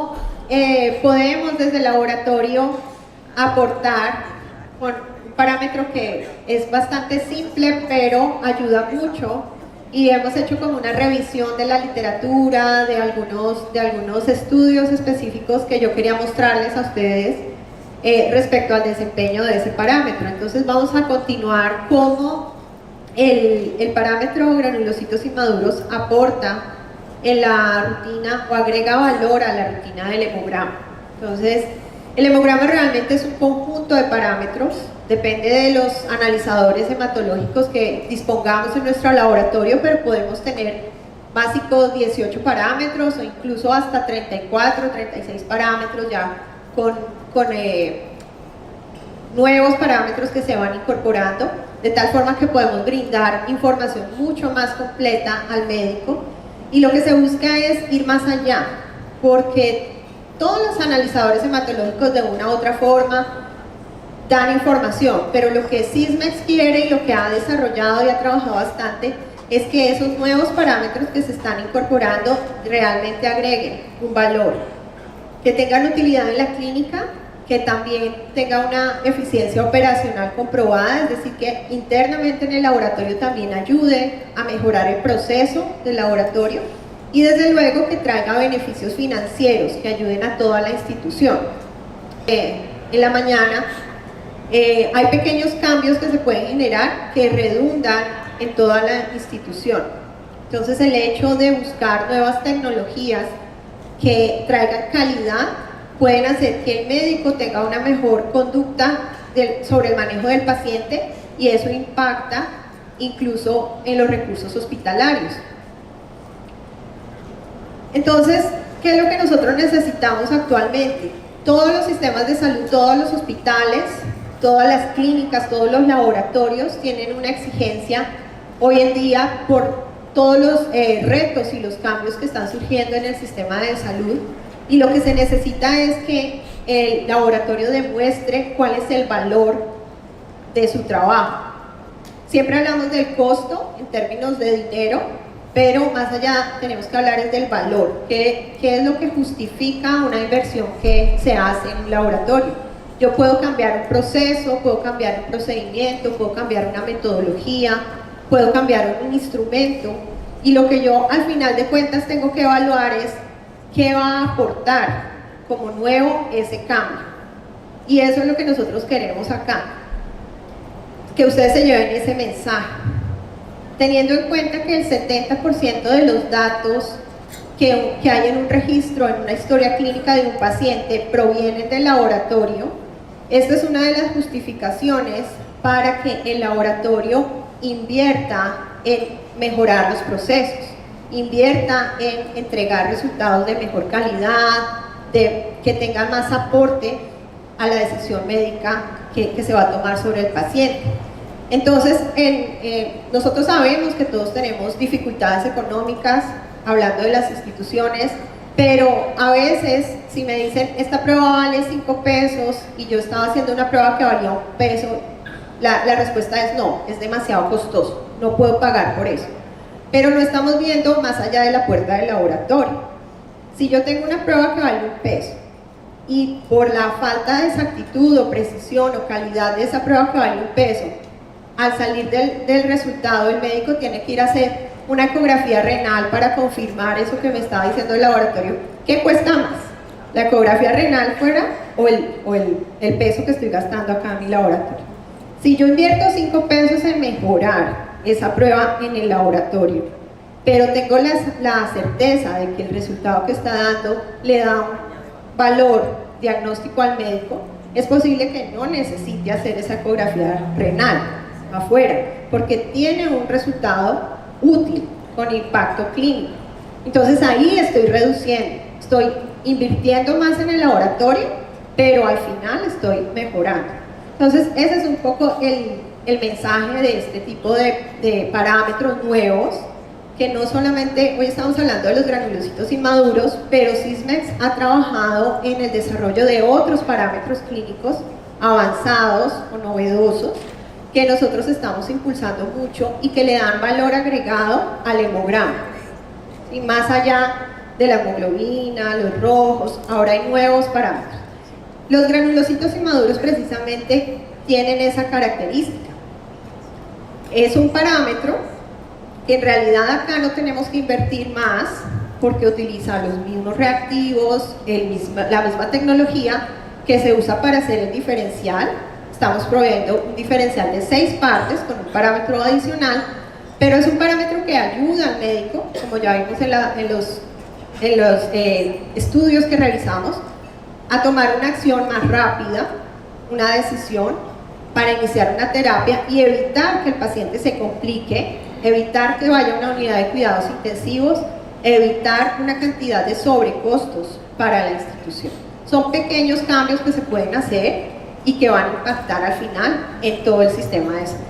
cómo podemos desde el laboratorio aportar con un parámetro que es bastante simple, pero ayuda mucho. Y hemos hecho como una revisión de la literatura, de algunos estudios específicos que yo quería mostrarles a ustedes respecto al desempeño de ese parámetro. Entonces vamos a continuar cómo el parámetro granulocitos inmaduros aporta en la rutina o agrega valor a la rutina del hemograma. Entonces, el hemograma realmente es un conjunto de parámetros, depende de los analizadores hematológicos que dispongamos en nuestro laboratorio, pero podemos tener básicos 18 parámetros o incluso hasta 34, 36 parámetros ya con nuevos parámetros que se van incorporando, de tal forma que podemos brindar información mucho más completa al médico. Y lo que se busca es ir más allá, porque todos los analizadores hematológicos de una u otra forma dan información, pero lo que Sysmex quiere y lo que ha desarrollado y ha trabajado bastante es que esos nuevos parámetros que se están incorporando realmente agreguen un valor, que tengan utilidad en la clínica, que también tenga una eficiencia operacional comprobada, es decir, que internamente en el laboratorio también ayude a mejorar el proceso del laboratorio y desde luego que traiga beneficios financieros que ayuden a toda la institución. En la mañana hay pequeños cambios que se pueden generar que redundan en toda la institución. Entonces el hecho de buscar nuevas tecnologías que traigan calidad pueden hacer que el médico tenga una mejor conducta sobre el manejo del paciente y eso impacta incluso en los recursos hospitalarios. Entonces, ¿qué es lo que nosotros necesitamos actualmente? Todos los sistemas de salud, todos los hospitales, todas las clínicas, todos los laboratorios tienen una exigencia hoy en día por todos los retos y los cambios que están surgiendo en el sistema de salud. Y lo que se necesita es que el laboratorio demuestre cuál es el valor de su trabajo. Siempre hablamos del costo en términos de dinero, pero más allá tenemos que hablar es del valor. ¿Qué es lo que justifica una inversión que se hace en un laboratorio? Yo puedo cambiar un proceso, puedo cambiar un procedimiento, puedo cambiar una metodología, puedo cambiar un instrumento, y lo que yo al final de cuentas tengo que evaluar es ¿qué va a aportar como nuevo ese cambio? Y eso es lo que nosotros queremos acá, que ustedes se lleven ese mensaje, teniendo en cuenta que el 70% de los datos que hay en un registro, en una historia clínica de un paciente, provienen del laboratorio. Esta es una de las justificaciones para que el laboratorio invierta en mejorar los procesos, invierta en entregar resultados de mejor calidad, que tengan más aporte a la decisión médica que se va a tomar sobre el paciente. Entonces, nosotros sabemos que todos tenemos dificultades económicas, hablando de las instituciones, pero a veces si me dicen esta prueba vale 5 pesos y yo estaba haciendo una prueba que valía 1 peso, la respuesta es no, es demasiado costoso, no puedo pagar por eso. Pero no estamos viendo más allá de la puerta del laboratorio. Si yo tengo una prueba que vale 1 peso y por la falta de exactitud o precisión o calidad de esa prueba que vale 1 peso, al salir del resultado el médico tiene que ir a hacer una ecografía renal para confirmar eso que me estaba diciendo el laboratorio, ¿qué cuesta más? ¿La ecografía renal fuera o el peso que estoy gastando acá en mi laboratorio? Si yo invierto 5 pesos en mejorar esa prueba en el laboratorio, pero tengo la certeza de que el resultado que está dando le da un valor diagnóstico al médico, es posible que no necesite hacer esa ecografía renal afuera, porque tiene un resultado útil con impacto clínico. Entonces ahí estoy reduciendo, estoy invirtiendo más en el laboratorio, pero al final estoy mejorando. Entonces ese es un poco el mensaje de este tipo de parámetros nuevos, que no solamente, hoy estamos hablando de los granulocitos inmaduros, pero Sysmex ha trabajado en el desarrollo de otros parámetros clínicos avanzados o novedosos que nosotros estamos impulsando mucho y que le dan valor agregado al hemograma. Y más allá de la hemoglobina, los rojos, ahora hay nuevos parámetros. Los granulocitos inmaduros precisamente tienen esa característica. Es un parámetro que en realidad acá no tenemos que invertir más porque utiliza los mismos reactivos, la misma tecnología que se usa para hacer el diferencial. Estamos proveyendo un diferencial de 6 partes con un parámetro adicional, pero es un parámetro que ayuda al médico, como ya vimos en los estudios que revisamos, a tomar una acción más rápida, una decisión para iniciar una terapia y evitar que el paciente se complique, evitar que vaya a una unidad de cuidados intensivos, evitar una cantidad de sobrecostos para la institución. Son pequeños cambios que se pueden hacer y que van a impactar al final en todo el sistema de salud.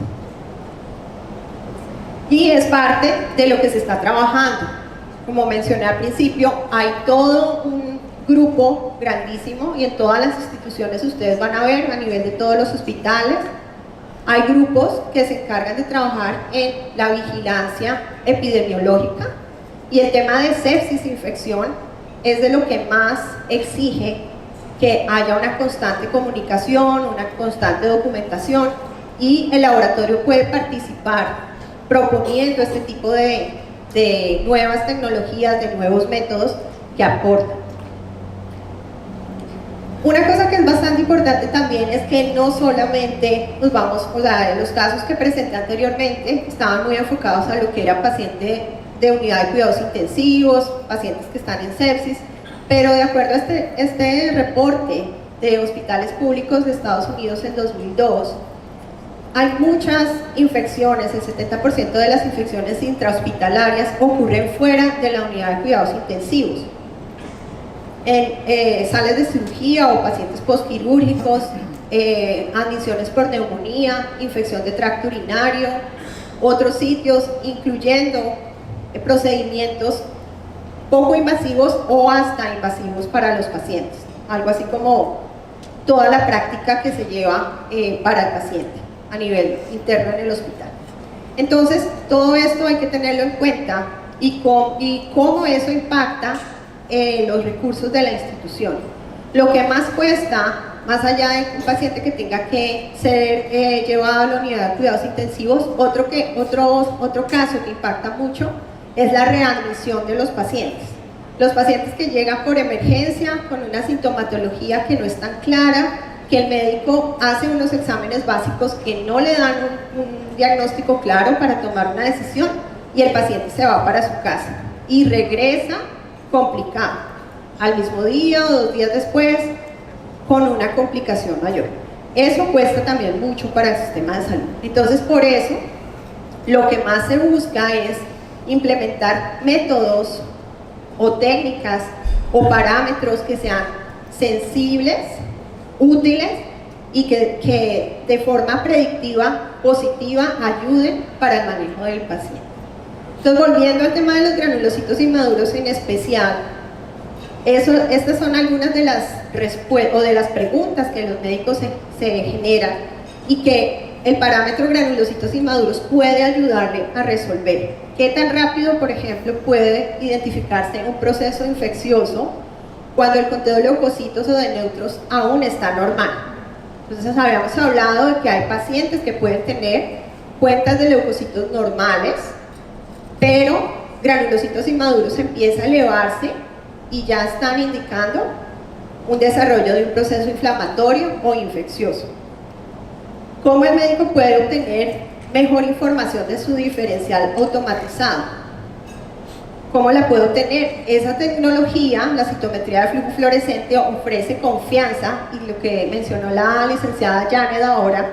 Y es parte de lo que se está trabajando. Como mencioné al principio, hay todo un grupo grandísimo y en todas las instituciones ustedes van a ver a nivel de todos los hospitales hay grupos que se encargan de trabajar en la vigilancia epidemiológica y el tema de sepsis e infección es de lo que más exige que haya una constante comunicación, una constante documentación y el laboratorio puede participar proponiendo este tipo de nuevas tecnologías, de nuevos métodos que aportan. Una cosa que es bastante importante también es que no solamente nos vamos, o sea, los casos que presenté anteriormente estaban muy enfocados a lo que era paciente de unidad de cuidados intensivos, pacientes que están en sepsis, pero de acuerdo a este reporte de hospitales públicos de Estados Unidos en 2002, hay muchas infecciones, el 70% de las infecciones intrahospitalarias ocurren fuera de la unidad de cuidados intensivos. En sales de cirugía o pacientes postquirúrgicos, admisiones por neumonía, infección de tracto urinario, otros sitios, incluyendo procedimientos poco invasivos o hasta invasivos para los pacientes, algo así como toda la práctica que se lleva para el paciente a nivel interno en el hospital. Entonces, todo esto hay que tenerlo en cuenta y cómo eso impacta los recursos de la institución. Lo que más cuesta, más allá de un paciente que tenga que ser llevado a la unidad de cuidados intensivos, otro caso que impacta mucho es la readmisión de los pacientes. Los pacientes que llegan por emergencia con una sintomatología que no es tan clara, que el médico hace unos exámenes básicos que no le dan un diagnóstico claro para tomar una decisión y el paciente se va para su casa y regresa complicado, al mismo día o 2 días después, con una complicación mayor. Eso cuesta también mucho para el sistema de salud. Entonces, por eso, lo que más se busca es implementar métodos o técnicas o parámetros que sean sensibles, útiles y que de forma predictiva, positiva, ayuden para el manejo del paciente. Entonces, volviendo al tema de los granulocitos inmaduros en especial, estas son algunas de las preguntas que los médicos se generan y que el parámetro granulocitos inmaduros puede ayudarle a resolver. ¿Qué tan rápido, por ejemplo, puede identificarse un proceso infeccioso cuando el conteo de leucocitos o de neutros aún está normal? Entonces, habíamos hablado de que hay pacientes que pueden tener cuentas de leucocitos normales, pero granulocitos inmaduros empieza a elevarse y ya están indicando un desarrollo de un proceso inflamatorio o infeccioso. ¿Cómo el médico puede obtener mejor información de su diferencial automatizado? ¿Cómo la puede obtener? Esa tecnología, la citometría de flujo fluorescente, ofrece confianza, y lo que mencionó la licenciada Janet ahora,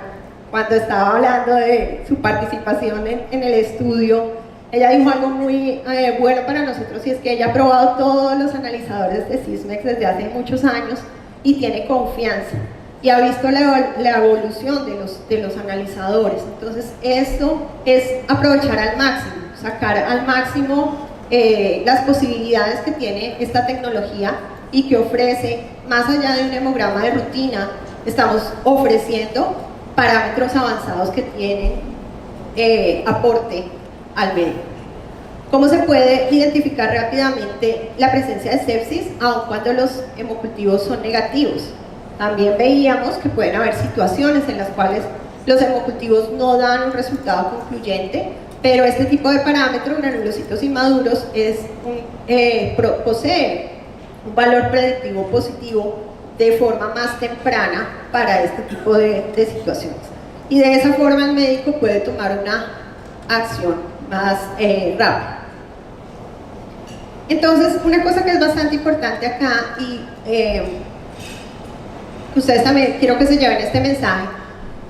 cuando estaba hablando de su participación en el estudio, ella dijo algo muy bueno para nosotros, y es que ella ha probado todos los analizadores de Sysmex desde hace muchos años y tiene confianza y ha visto la evolución de los analizadores. Entonces, esto es aprovechar al máximo, sacar al máximo las posibilidades que tiene esta tecnología y que ofrece, más allá de un hemograma de rutina, estamos ofreciendo parámetros avanzados que tienen aporte al médico. ¿Cómo se puede identificar rápidamente la presencia de sepsis, aun cuando los hemocultivos son negativos? También veíamos que pueden haber situaciones en las cuales los hemocultivos no dan un resultado concluyente, pero este tipo de parámetros, granulocitos inmaduros, posee un valor predictivo positivo de forma más temprana para este tipo de situaciones. Y de esa forma el médico puede tomar una acción más rápida. Entonces, una cosa que es bastante importante acá y ustedes también quiero que se lleven este mensaje: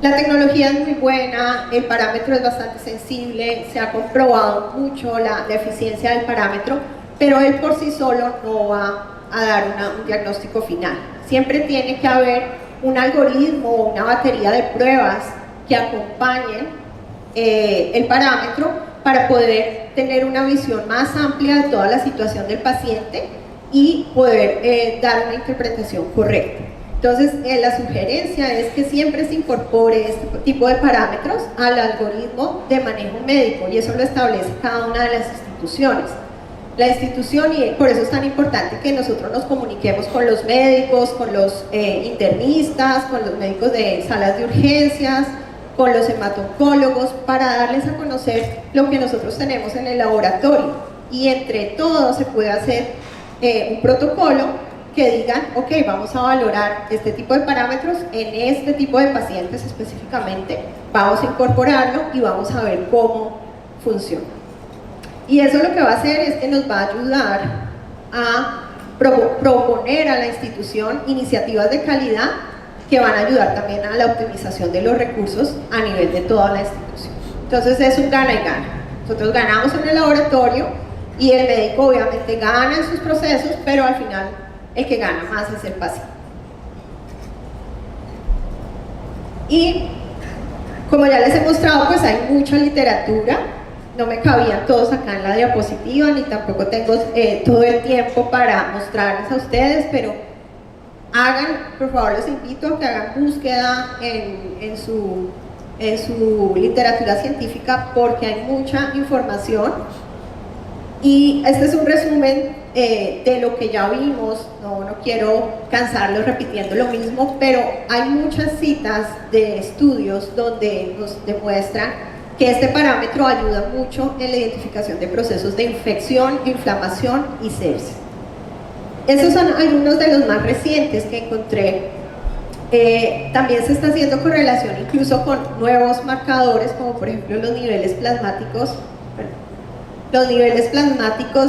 la tecnología es muy buena, el parámetro es bastante sensible, se ha comprobado mucho la eficiencia del parámetro, pero él por sí solo no va a dar un diagnóstico final. Siempre tiene que haber un algoritmo o una batería de pruebas que acompañen el parámetro para poder tener una visión más amplia de toda la situación del paciente y poder dar una interpretación correcta. Entonces, la sugerencia es que siempre se incorpore este tipo de parámetros al algoritmo de manejo médico, y eso lo establece cada una de las instituciones. La institución, y por eso es tan importante que nosotros nos comuniquemos con los médicos, con los internistas, con los médicos de salas de urgencias, con los hematoncólogos, para darles a conocer lo que nosotros tenemos en el laboratorio, y entre todos se puede hacer un protocolo que digan, ok, vamos a valorar este tipo de parámetros en este tipo de pacientes específicamente, vamos a incorporarlo y vamos a ver cómo funciona. Y eso lo que va a hacer es que nos va a ayudar a proponer a la institución iniciativas de calidad que van a ayudar también a la optimización de los recursos a nivel de toda la institución. Entonces es un gana y gana. Nosotros ganamos en el laboratorio y el médico obviamente gana en sus procesos, pero al final el que gana más es el paciente. Y como ya les he mostrado, pues hay mucha literatura. No me cabían todos acá en la diapositiva, ni tampoco tengo todo el tiempo para mostrarles a ustedes, pero hagan, por favor les invito a que hagan búsqueda en su literatura científica, porque hay mucha información. Y este es un resumen de lo que ya vimos. No quiero cansarlos repitiendo lo mismo, pero hay muchas citas de estudios donde nos demuestran que este parámetro ayuda mucho en la identificación de procesos de infección, inflamación y sepsis. Esos son algunos de los más recientes que encontré. También se está haciendo correlación incluso con nuevos marcadores, como por ejemplo los niveles plasmáticos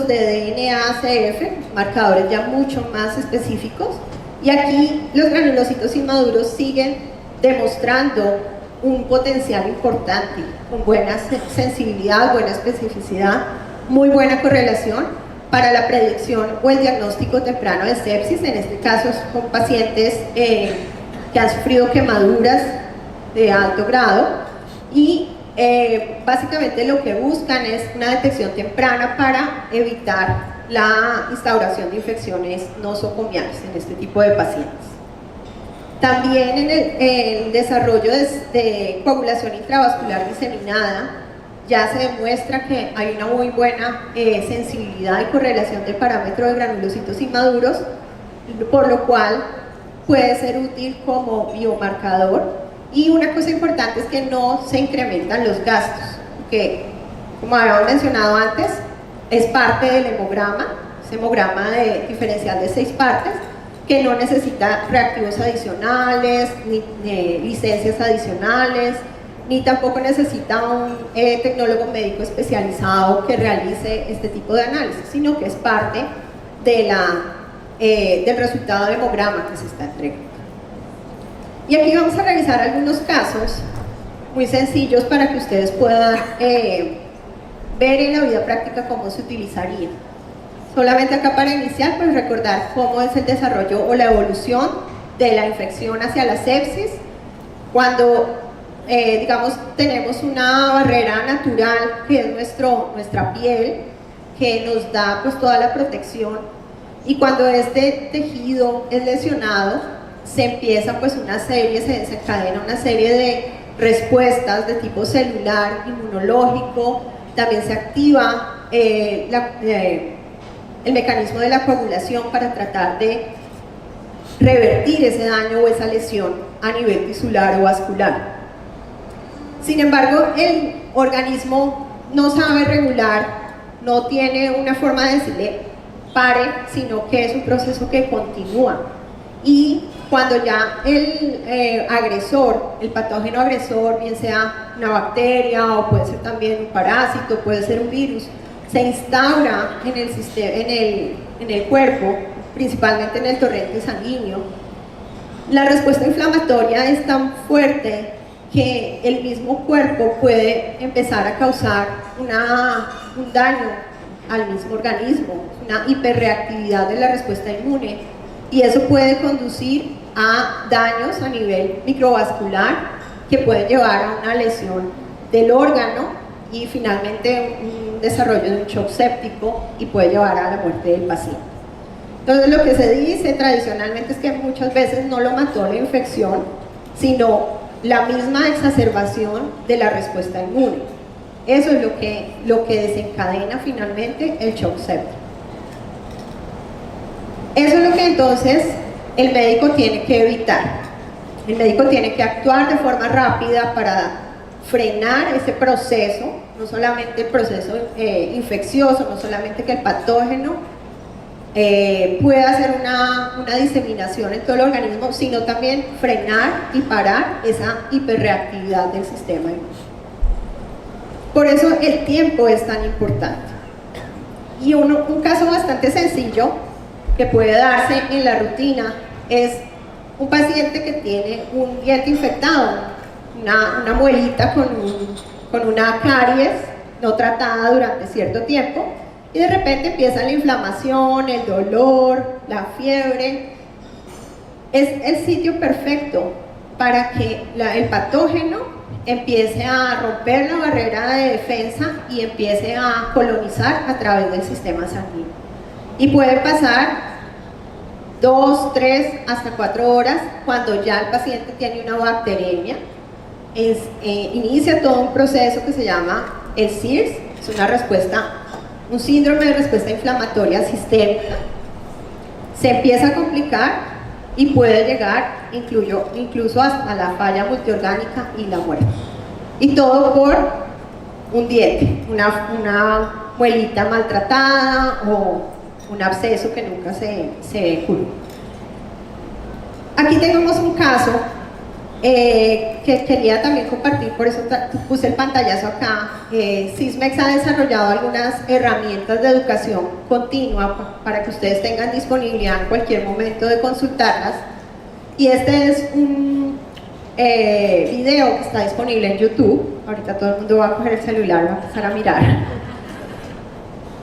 de DNA-CF, marcadores ya mucho más específicos. Y aquí los granulocitos inmaduros siguen demostrando un potencial importante, con buena sensibilidad, buena especificidad, muy buena correlación para la predicción o el diagnóstico temprano de sepsis. En este caso son pacientes que han sufrido quemaduras de alto grado, y básicamente lo que buscan es una detección temprana para evitar la instauración de infecciones nosocomiales en este tipo de pacientes. También en el desarrollo de coagulación intravascular diseminada ya se demuestra que hay una muy buena sensibilidad y correlación del parámetro de granulocitos inmaduros, por lo cual puede ser útil como biomarcador. Y una cosa importante es que no se incrementan los gastos, que, como habíamos mencionado antes, es parte del hemograma, es hemograma diferencial de 6 partes, que no necesita reactivos adicionales, ni licencias adicionales, ni tampoco necesita un tecnólogo médico especializado que realice este tipo de análisis, sino que es parte de del resultado de hemograma que se está entregando. Y aquí vamos a revisar algunos casos muy sencillos para que ustedes puedan ver en la vida práctica cómo se utilizaría. Solamente acá para iniciar, pues recordar cómo es el desarrollo o la evolución de la infección hacia la sepsis. Cuando, digamos, tenemos una barrera natural que es nuestra piel, que nos da pues toda la protección, y cuando este tejido es lesionado, se empieza pues se desencadena una serie de respuestas de tipo celular, inmunológico. También se activa el mecanismo de la coagulación para tratar de revertir ese daño o esa lesión a nivel tisular o vascular. Sin embargo, el organismo no sabe regular, no tiene una forma de decirle pare, sino que es un proceso que continúa. Y cuando ya el agresor, el patógeno agresor, bien sea una bacteria o puede ser también un parásito, puede ser un virus, se instaura en el sistema, en el cuerpo, principalmente en el torrente sanguíneo, la respuesta inflamatoria es tan fuerte que el mismo cuerpo puede empezar a causar un daño al mismo organismo, una hiperreactividad de la respuesta inmune, y eso puede conducir a daños a nivel microvascular que pueden llevar a una lesión del órgano y finalmente un desarrollo de un shock séptico y puede llevar a la muerte del paciente. Entonces lo que se dice tradicionalmente es que muchas veces no lo mató la infección, sino la misma exacerbación de la respuesta inmune. Eso es lo que desencadena finalmente el shock séptico. Eso es lo que entonces el médico tiene que evitar. El médico tiene que actuar de forma rápida para frenar ese proceso, no solamente el proceso infeccioso, no solamente que el patógeno pueda hacer una diseminación en todo el organismo, sino también frenar y parar esa hiperreactividad del sistema inmune. Por eso el tiempo es tan importante. Y un caso bastante sencillo que puede darse en la rutina es un paciente que tiene un diente infectado, una muelita con una caries no tratada durante cierto tiempo, y de repente empieza la inflamación, el dolor, la fiebre. Es el sitio perfecto para que el patógeno empiece a romper la barrera de defensa y empiece a colonizar a través del sistema sanguíneo. Y puede pasar 2, 3, hasta 4 horas cuando ya el paciente tiene una bacteremia. Inicia todo un proceso que se llama el SIRS, es una respuesta, un síndrome de respuesta inflamatoria sistémica. Se empieza a complicar y puede llegar incluso hasta la falla multiorgánica y la muerte. Y todo por un diente, una muelita maltratada o un absceso que nunca se curó. Aquí tenemos un caso que quería también compartir, por eso puse el pantallazo acá. Sysmex ha desarrollado algunas herramientas de educación continua para que ustedes tengan disponibilidad en cualquier momento de consultarlas, y este es un video que está disponible en YouTube. Ahorita todo el mundo va a coger el celular y va a empezar a mirar.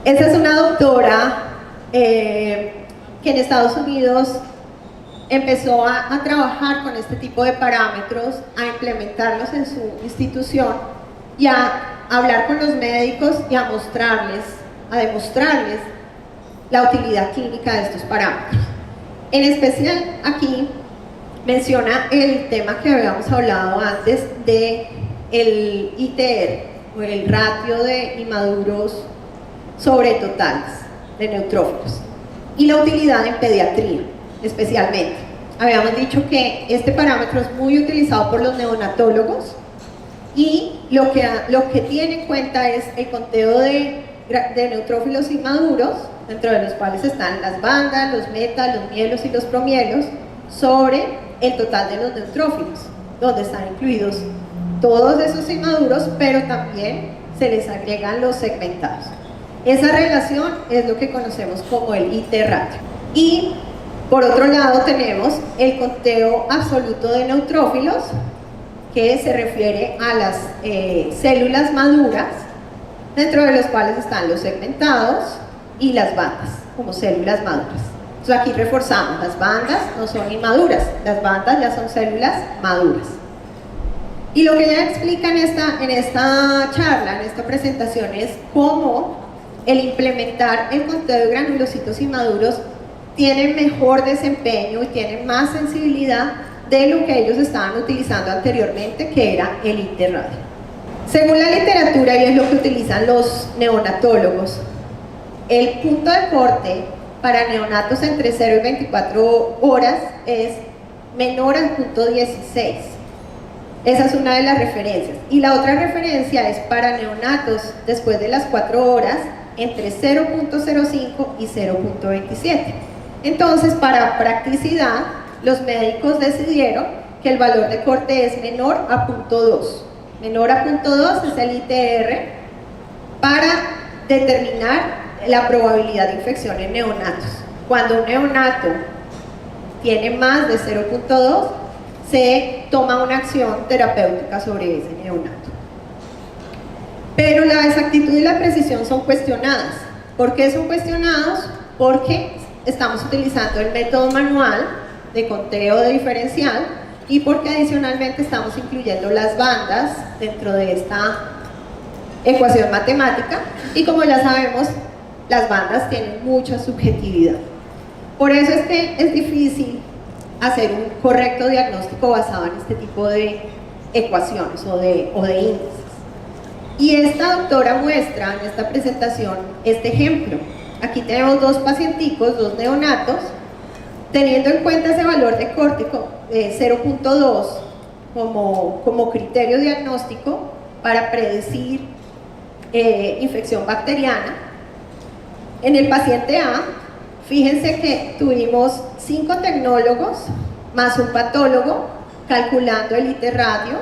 Esta es una doctora que en Estados Unidos empezó a trabajar con este tipo de parámetros, a implementarlos en su institución y a hablar con los médicos y a demostrarles la utilidad clínica de estos parámetros. En especial aquí menciona el tema que habíamos hablado antes de el ITR, o el ratio de inmaduros sobre totales de neutrófilos, y la utilidad en pediatría especialmente. Habíamos dicho que este parámetro es muy utilizado por los neonatólogos, y lo que tiene en cuenta es el conteo de neutrófilos inmaduros, dentro de los cuales están las bandas, los metas, los mielos y los promielos, sobre el total de los neutrófilos, donde están incluidos todos esos inmaduros, pero también se les agregan los segmentados. Esa relación es lo que conocemos como el IT ratio. Y por otro lado tenemos el conteo absoluto de neutrófilos, que se refiere a las células maduras, dentro de los cuales están los segmentados y las bandas como células maduras. Entonces aquí reforzamos, las bandas no son inmaduras, las bandas ya son células maduras. Y lo que ella explica en esta charla, en esta presentación, es cómo el implementar el conteo de granulocitos inmaduros tiene mejor desempeño y tiene más sensibilidad de lo que ellos estaban utilizando anteriormente, que era el IT radio. Según la literatura, y es lo que utilizan los neonatólogos, el punto de corte para neonatos entre 0 y 24 horas es menor al punto 16. Esa es una de las referencias. Y la otra referencia es para neonatos después de las 4 horas entre 0.05 y 0.27. Entonces, para practicidad, los médicos decidieron que el valor de corte es menor a 0.2. Menor a 0.2 es el ITR para determinar la probabilidad de infección en neonatos. Cuando un neonato tiene más de 0.2, se toma una acción terapéutica sobre ese neonato. Pero la exactitud y la precisión son cuestionadas. ¿Por qué son cuestionados? Porque estamos utilizando el método manual de conteo de diferencial y porque adicionalmente estamos incluyendo las bandas dentro de esta ecuación matemática, y como ya sabemos, las bandas tienen mucha subjetividad. Por eso es que es difícil hacer un correcto diagnóstico basado en este tipo de ecuaciones o de índices. Y esta doctora muestra en esta presentación este ejemplo. Aquí tenemos dos pacienticos, dos neonatos, teniendo en cuenta ese valor de corte 0.2 como criterio diagnóstico para predecir infección bacteriana. En el paciente A, fíjense que tuvimos 5 tecnólogos más un patólogo calculando el IT radio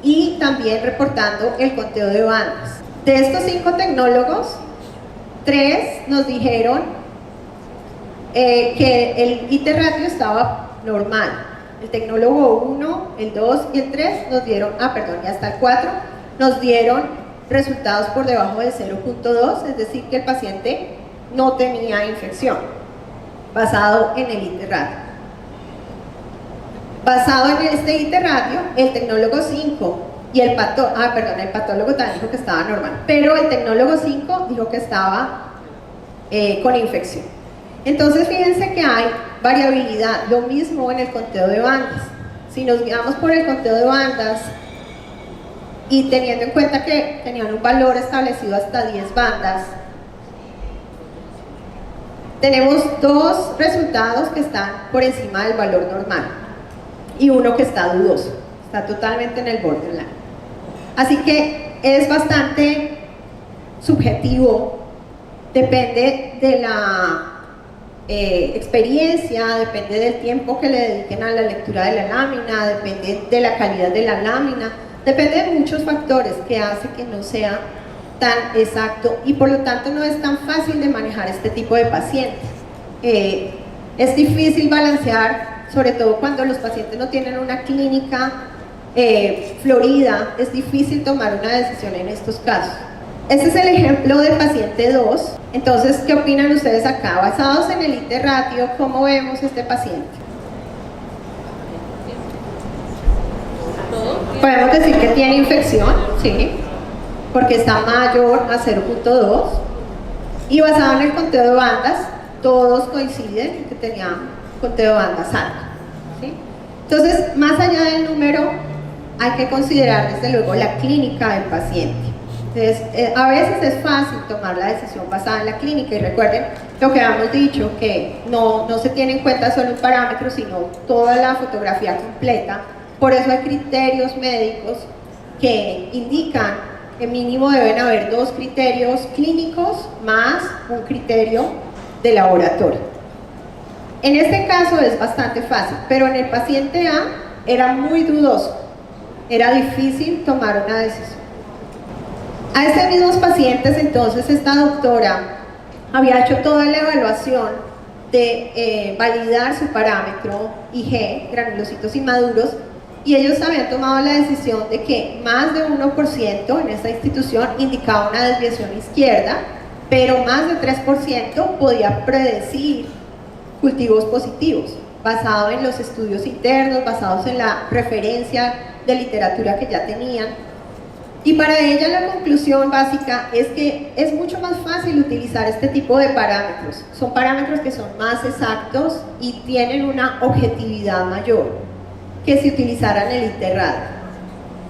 y también reportando el conteo de bandas. De estos 5 tecnólogos, 3 nos dijeron que el IT radio estaba normal. El tecnólogo 1, el 2 y el 3 nos dieron, y hasta el 4 nos dieron resultados por debajo de 0.2, es decir, que el paciente no tenía infección, basado en el IT radio. Basado en este IT radio, el tecnólogo 5 y el patólogo también dijo que estaba normal, pero el tecnólogo 5 dijo que estaba con infección. Entonces fíjense que hay variabilidad, lo mismo en el conteo de bandas. Si nos guiamos por el conteo de bandas y teniendo en cuenta que tenían un valor establecido hasta 10 bandas, tenemos 2 resultados que están por encima del valor normal y uno que está dudoso, está totalmente en el borderline. Así que es bastante subjetivo, depende de la experiencia, depende del tiempo que le dediquen a la lectura de la lámina, depende de la calidad de la lámina, depende de muchos factores que hace que no sea tan exacto y por lo tanto no es tan fácil de manejar este tipo de pacientes. Es difícil balancear, sobre todo cuando los pacientes no tienen una clínica florida, es difícil tomar una decisión en estos casos. Este es el ejemplo del paciente 2. Entonces, ¿qué opinan ustedes acá? Basados en el IT ratio, ¿cómo vemos este paciente? Podemos decir que tiene infección, sí, porque está mayor a 0.2 y basado en el conteo de bandas, todos coinciden en que tenían conteo de bandas alto, ¿sí? Entonces, más allá del número, hay que considerar desde luego la clínica del paciente. Entonces, a veces es fácil tomar la decisión basada en la clínica y recuerden lo que habíamos dicho, que no se tiene en cuenta solo un parámetro, sino toda la fotografía completa. Por eso hay criterios médicos que indican que mínimo deben haber 2 criterios clínicos más un criterio de laboratorio. En este caso es bastante fácil, pero en el paciente A era muy dudoso, era difícil tomar una decisión. A estos mismos pacientes, entonces, esta doctora había hecho toda la evaluación de validar su parámetro IG, granulocitos inmaduros, y ellos habían tomado la decisión de que más de 1% en esta institución indicaba una desviación izquierda, pero más de 3% podía predecir cultivos positivos, basado en los estudios internos, basados en la referencia de literatura que ya tenían. Y para ella la conclusión básica es que es mucho más fácil utilizar este tipo de parámetros. Son parámetros que son más exactos y tienen una objetividad mayor que si utilizaran el IT radio.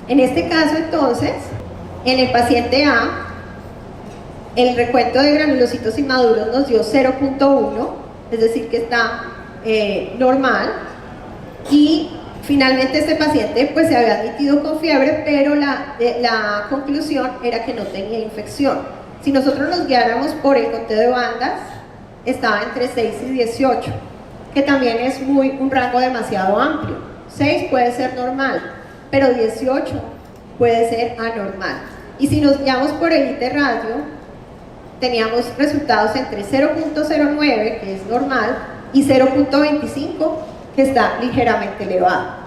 En este caso, entonces, en el paciente A, el recuento de granulocitos inmaduros nos dio 0.1, es decir, que está normal, y finalmente este paciente pues se había admitido con fiebre, pero la conclusión era que no tenía infección. Si nosotros nos guiáramos por el conteo de bandas, estaba entre 6 y 18, que también es un rango demasiado amplio. 6 puede ser normal, pero 18 puede ser anormal. Y si nos guiamos por el IT radio, teníamos resultados entre 0.09, que es normal, y 0.25, que está ligeramente elevado.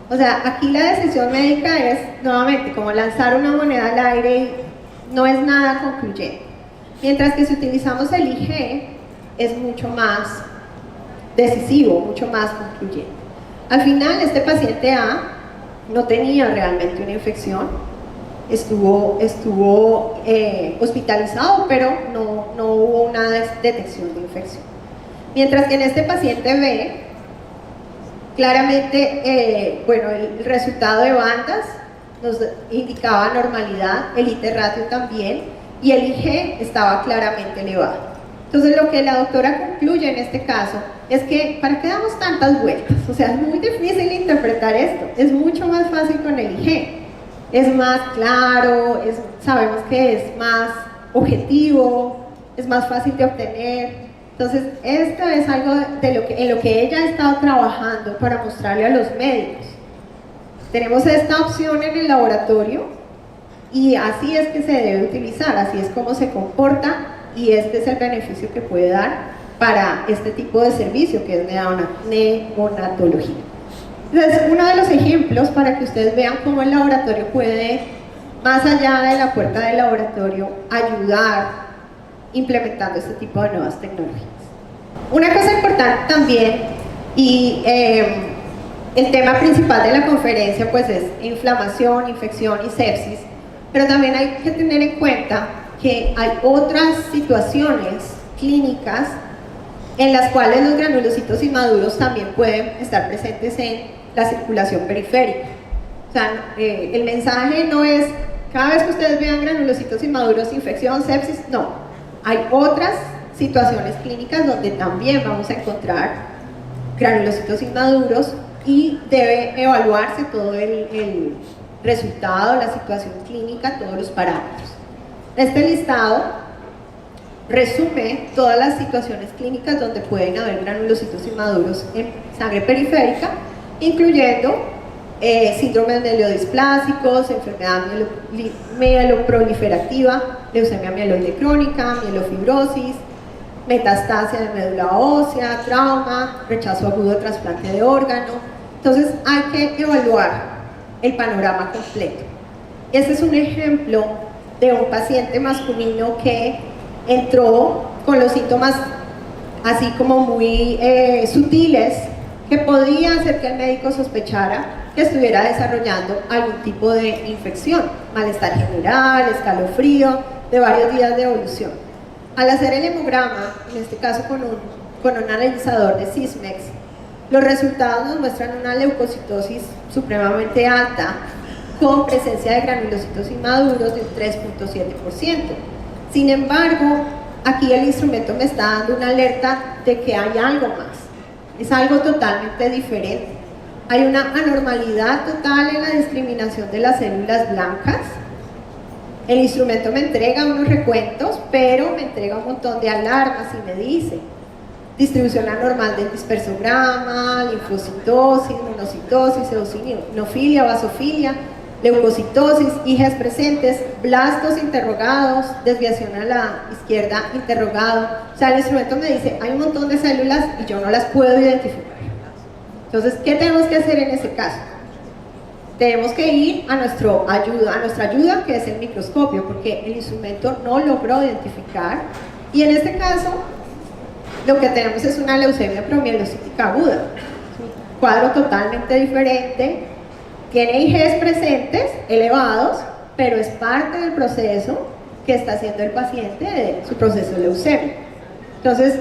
O sea, aquí la decisión médica es, nuevamente, como lanzar una moneda al aire y no es nada concluyente. Mientras que si utilizamos el IG, es mucho más decisivo, mucho más concluyente. Al final, este paciente A no tenía realmente una infección, estuvo hospitalizado, pero no hubo una detección de infección. Mientras que en este paciente B, claramente, bueno, el resultado de bandas nos indicaba normalidad, el IT ratio también, y el IG estaba claramente elevado. Entonces, lo que la doctora concluye en este caso es que, ¿para qué damos tantas vueltas? O sea, es muy difícil interpretar esto, es mucho más fácil con el IG. Es más claro, sabemos que es más objetivo, es más fácil de obtener. Entonces, esto es algo en lo que ella ha estado trabajando para mostrarle a los médicos. Tenemos esta opción en el laboratorio y así es que se debe utilizar, así es como se comporta y este es el beneficio que puede dar para este tipo de servicio que es neonatología. Entonces, uno de los ejemplos para que ustedes vean cómo el laboratorio puede, más allá de la puerta del laboratorio, ayudar implementando este tipo de nuevas tecnologías. Una cosa importante también, y el tema principal de la conferencia pues es inflamación, infección y sepsis, pero también hay que tener en cuenta que hay otras situaciones clínicas en las cuales los granulocitos inmaduros también pueden estar presentes en la circulación periférica. O sea, el mensaje no es cada vez que ustedes vean granulocitos inmaduros, infección, sepsis, no. Hay otras situaciones clínicas donde también vamos a encontrar granulocitos inmaduros y debe evaluarse todo el resultado, la situación clínica, todos los parámetros. Este listado resume todas las situaciones clínicas donde pueden haber granulocitos inmaduros en sangre periférica, incluyendo síndromes mielodisplásicos, enfermedad mieloproliferativa, leucemia mieloide crónica, mielofibrosis, metastasia de médula ósea, trauma, rechazo agudo de trasplante de órgano. Entonces hay que evaluar el panorama completo. Este es un ejemplo de un paciente masculino que entró con los síntomas así como muy sutiles que podía hacer que el médico sospechara que estuviera desarrollando algún tipo de infección, malestar general, escalofrío, de varios días de evolución. Al hacer el hemograma, en este caso con un analizador de Sysmex, los resultados nos muestran una leucocitosis supremamente alta con presencia de granulocitos inmaduros de un 3.7%. Sin embargo, aquí el instrumento me está dando una alerta de que hay algo más. Es algo totalmente diferente. Hay una anormalidad total en la discriminación de las células blancas. El instrumento me entrega unos recuentos, pero me entrega un montón de alarmas y me dice distribución anormal del dispersograma, linfocitosis, monocitosis, eosinofilia, basofilia, leucocitosis, IgEs presentes, blastos interrogados, desviación a la izquierda interrogado. O sea, el instrumento me dice, hay un montón de células y yo no las puedo identificar. Entonces, ¿qué tenemos que hacer en ese caso? Tenemos que ir a nuestra ayuda, que es el microscopio, porque el instrumento no logró identificar. Y en este caso, lo que tenemos es una leucemia promielocítica aguda. Es un cuadro totalmente diferente. Tiene IgEs presentes, elevados, pero es parte del proceso que está haciendo el paciente de su proceso leucémico. Entonces,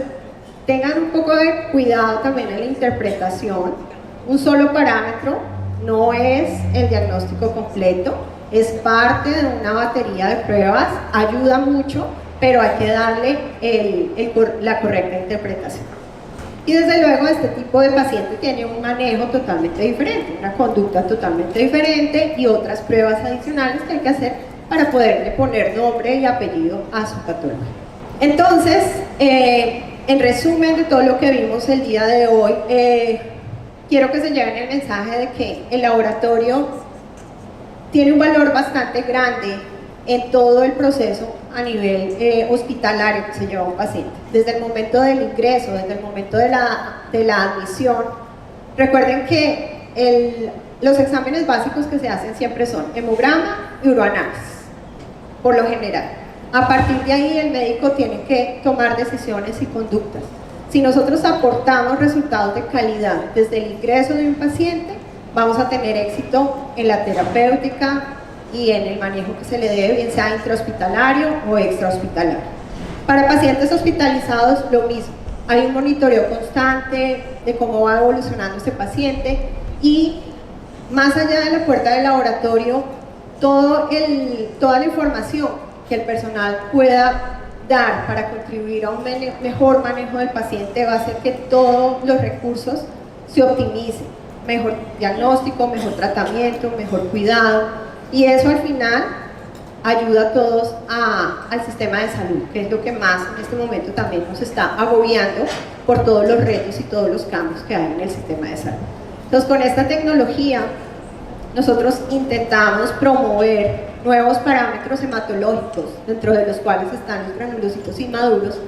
tengan un poco de cuidado también en la interpretación. Un solo parámetro no es el diagnóstico completo, es parte de una batería de pruebas, ayuda mucho, pero hay que darle la correcta interpretación. Y desde luego este tipo de paciente tiene un manejo totalmente diferente, una conducta totalmente diferente y otras pruebas adicionales que hay que hacer para poderle poner nombre y apellido a su patología. Entonces, en resumen de todo lo que vimos el día de hoy, quiero que se lleven el mensaje de que el laboratorio tiene un valor bastante grande en todo el proceso a nivel hospitalario que se lleva a un paciente. Desde el momento del ingreso, desde el momento de la admisión. Recuerden que los exámenes básicos que se hacen siempre son hemograma y uroanálisis, por lo general. A partir de ahí el médico tiene que tomar decisiones y conductas. Si nosotros aportamos resultados de calidad desde el ingreso de un paciente, vamos a tener éxito en la terapéutica y en el manejo que se le debe, bien sea intrahospitalario o extrahospitalario. Para pacientes hospitalizados, lo mismo. Hay un monitoreo constante de cómo va evolucionando este paciente y más allá de la puerta del laboratorio, toda la información que el personal pueda dar para contribuir a un mejor manejo del paciente va a hacer que todos los recursos se optimicen. Mejor diagnóstico, mejor tratamiento, mejor cuidado. Y eso al final ayuda a todos al sistema de salud, que es lo que más en este momento también nos está agobiando por todos los retos y todos los cambios que hay en el sistema de salud. Entonces, con esta tecnología, nosotros intentamos promover nuevos parámetros hematológicos, dentro de los cuales están los granulocitos inmaduros,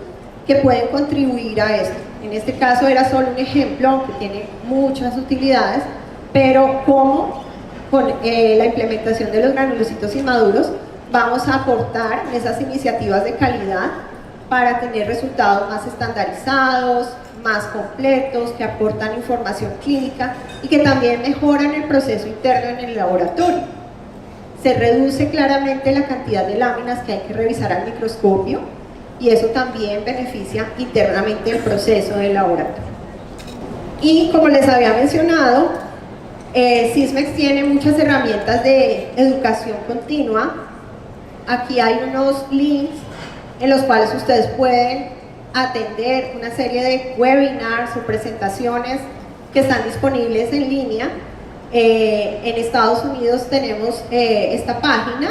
que pueden contribuir a esto. En este caso era solo un ejemplo, aunque tiene muchas utilidades, pero cómo con la implementación de los granulocitos inmaduros vamos a aportar esas iniciativas de calidad para tener resultados más estandarizados, más completos, que aportan información clínica y que también mejoran el proceso interno en el laboratorio. Se reduce claramente la cantidad de láminas que hay que revisar al microscopio y eso también beneficia internamente el proceso del laboratorio. Y como les había mencionado, Sysmex tiene muchas herramientas de educación continua. Aquí hay unos links en los cuales ustedes pueden atender una serie de webinars o presentaciones que están disponibles en línea. En Estados Unidos tenemos esta página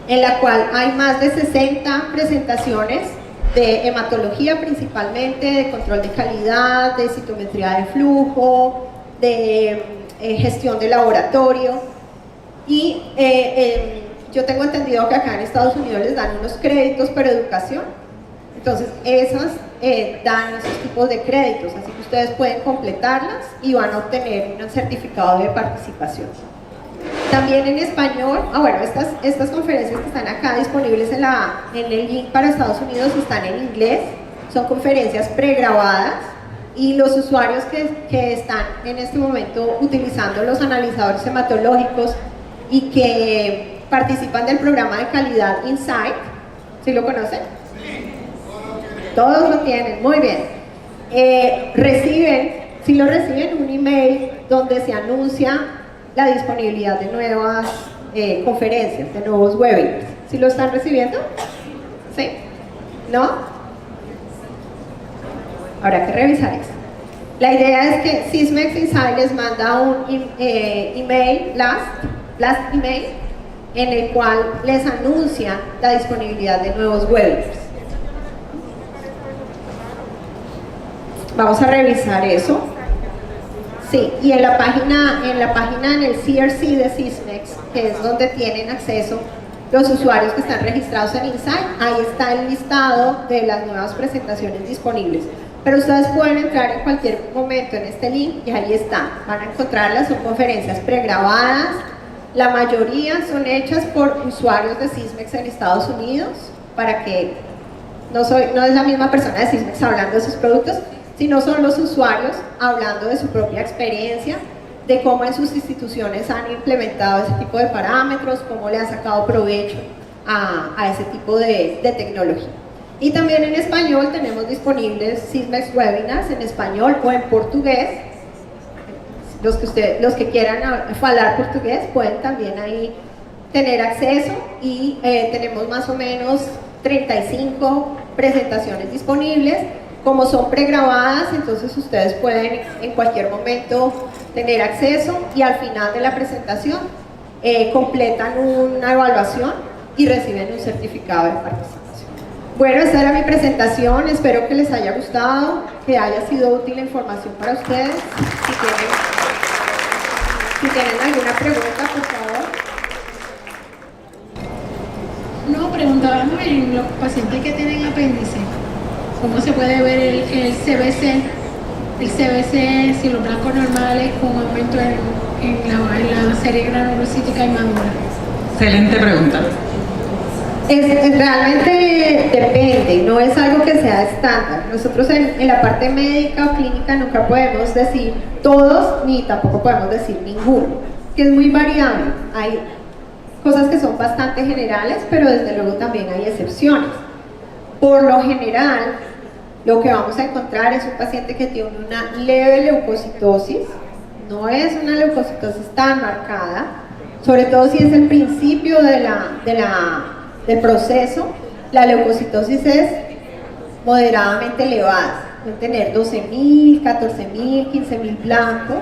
en la cual hay más de 60 presentaciones de hematología principalmente, de control de calidad, de citometría de flujo, de gestión de laboratorio y yo tengo entendido que acá en Estados Unidos les dan unos créditos para educación, entonces esas dan esos tipos de créditos, así que ustedes pueden completarlas y van a obtener un certificado de participación. También en español, bueno, estas conferencias que están acá disponibles en el link para Estados Unidos están en inglés, son conferencias pregrabadas y los usuarios que están en este momento utilizando los analizadores hematológicos y que participan del programa de calidad Insight, ¿sí lo conocen? Todos lo tienen, muy bien. Si lo reciben, un email donde se anuncia la disponibilidad de nuevas conferencias, de nuevos webinars. ¿Sí lo están recibiendo? ¿Sí? ¿No? Habrá que revisar eso. La idea es que Sysmex Insight les manda un email, blast email, en el cual les anuncia la disponibilidad de nuevos webinars. Vamos a revisar eso. Sí, y en la página en el CRC de Sysmex, que es donde tienen acceso los usuarios que están registrados en Insight, ahí está el listado de las nuevas presentaciones disponibles. Pero ustedes pueden entrar en cualquier momento en este link y ahí están. Van a encontrarlas, son conferencias pregrabadas. La mayoría son hechas por usuarios de Sysmex en Estados Unidos, para que no es la misma persona de Sysmex hablando de sus productos, sino son los usuarios hablando de su propia experiencia, de cómo en sus instituciones han implementado ese tipo de parámetros, cómo le han sacado provecho a ese tipo de tecnología. Y también en español tenemos disponibles Sysmex Webinars en español o en portugués. los que quieran hablar portugués pueden también ahí tener acceso y tenemos más o menos 35 presentaciones disponibles. Como son pregrabadas, entonces ustedes pueden en cualquier momento tener acceso y al final de la presentación completan una evaluación y reciben un certificado de participación. Bueno, esta era mi presentación, espero que les haya gustado, que haya sido útil la información para ustedes. Si tienen alguna pregunta, por favor. No, preguntábamos en los pacientes que tienen apéndice, ¿cómo se puede ver el CBC? El CBC, si los blancos normales con aumento en la serie granulocítica inmadura. Excelente pregunta. Realmente depende, no es algo que sea estándar. Nosotros en la parte médica o clínica nunca podemos decir todos, ni tampoco podemos decir ninguno, que es muy variable. Hay cosas que son bastante generales, pero desde luego también hay excepciones. Por lo general, lo que vamos a encontrar es un paciente que tiene una leve leucocitosis, no es una leucocitosis tan marcada, sobre todo si es el principio del proceso. La leucocitosis es moderadamente elevada, pueden tener 12.000, 14.000, 15.000 blancos,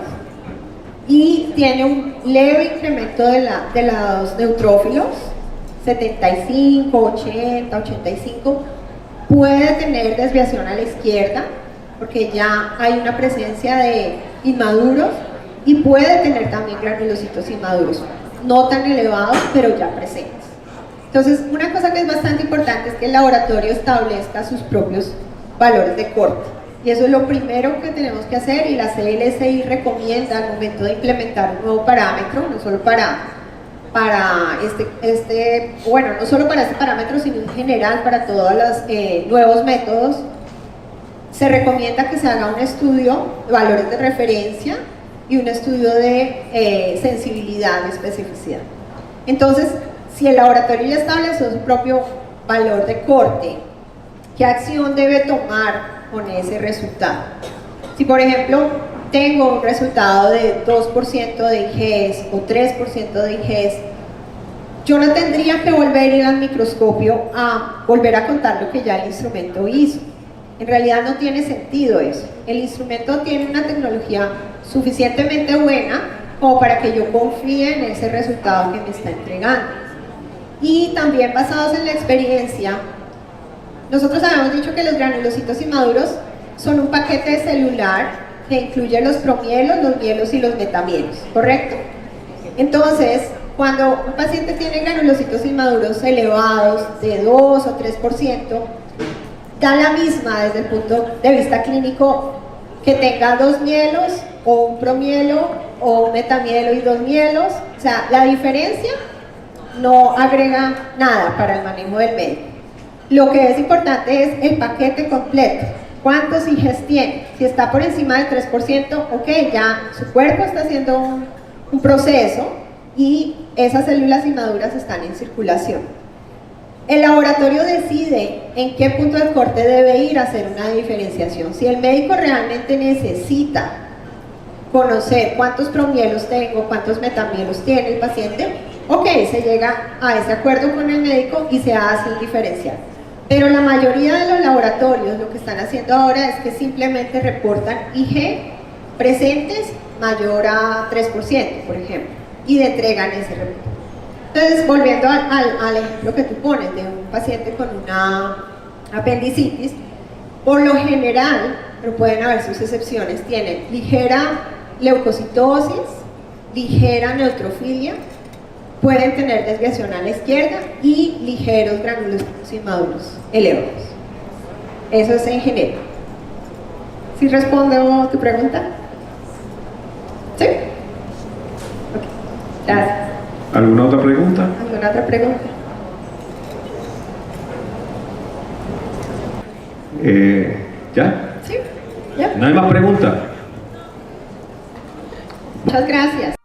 y tiene un leve incremento de los neutrófilos, 75, 80, 85, puede tener desviación a la izquierda, porque ya hay una presencia de inmaduros, y puede tener también granulocitos inmaduros, no tan elevados, pero ya presentes. Entonces, una cosa que es bastante importante es que el laboratorio establezca sus propios valores de corte. Y eso es lo primero que tenemos que hacer, y la CLSI recomienda al momento de implementar un nuevo parámetro, no solo para no solo para este parámetro, sino en general para todos los nuevos métodos, se recomienda que se haga un estudio de valores de referencia y un estudio de sensibilidad y especificidad. Entonces, si el laboratorio ya estableció su propio valor de corte, ¿qué acción debe tomar con ese resultado? Si por ejemplo tengo un resultado de 2% de IGES o 3% de IGES, yo no tendría que volver a ir al microscopio a volver a contar lo que ya el instrumento hizo. En realidad no tiene sentido eso. El instrumento tiene una tecnología suficientemente buena como para que yo confíe en ese resultado que me está entregando. Y también basados en la experiencia, nosotros habíamos dicho que los granulocitos inmaduros son un paquete celular que incluye los promielos, los mielos y los metamielos, ¿correcto? Entonces, cuando un paciente tiene granulocitos inmaduros elevados de 2 o 3%, da la misma desde el punto de vista clínico que tenga 2 mielos o un promielo o un metamielo y 2 mielos. O sea, la diferencia no agrega nada para el manejo del médico. Lo que es importante es el paquete completo. ¿Cuántos IGES tiene? Si está por encima del 3%, ok, ya su cuerpo está haciendo un proceso y esas células inmaduras están en circulación. El laboratorio decide en qué punto del corte debe ir a hacer una diferenciación. Si el médico realmente necesita conocer cuántos promielos tengo, cuántos metamielos tiene el paciente, ok, se llega a ese acuerdo con el médico y se hace un diferencial. Pero la mayoría de los laboratorios lo que están haciendo ahora es que simplemente reportan IG presentes mayor a 3%, por ejemplo, y le entregan ese reporte. Entonces, volviendo al ejemplo que tú pones de un paciente con una apendicitis, por lo general, pero pueden haber sus excepciones, tienen ligera leucocitosis, ligera neutrofilia, pueden tener desviación a la izquierda y ligeros granulocitos inmaduros elevados. Eso es en general. ¿Sí respondo tu pregunta? ¿Sí? Ok, gracias. ¿Alguna otra pregunta? ¿Alguna otra pregunta? ¿Ya? Sí, ya. ¿No hay más preguntas? Muchas gracias.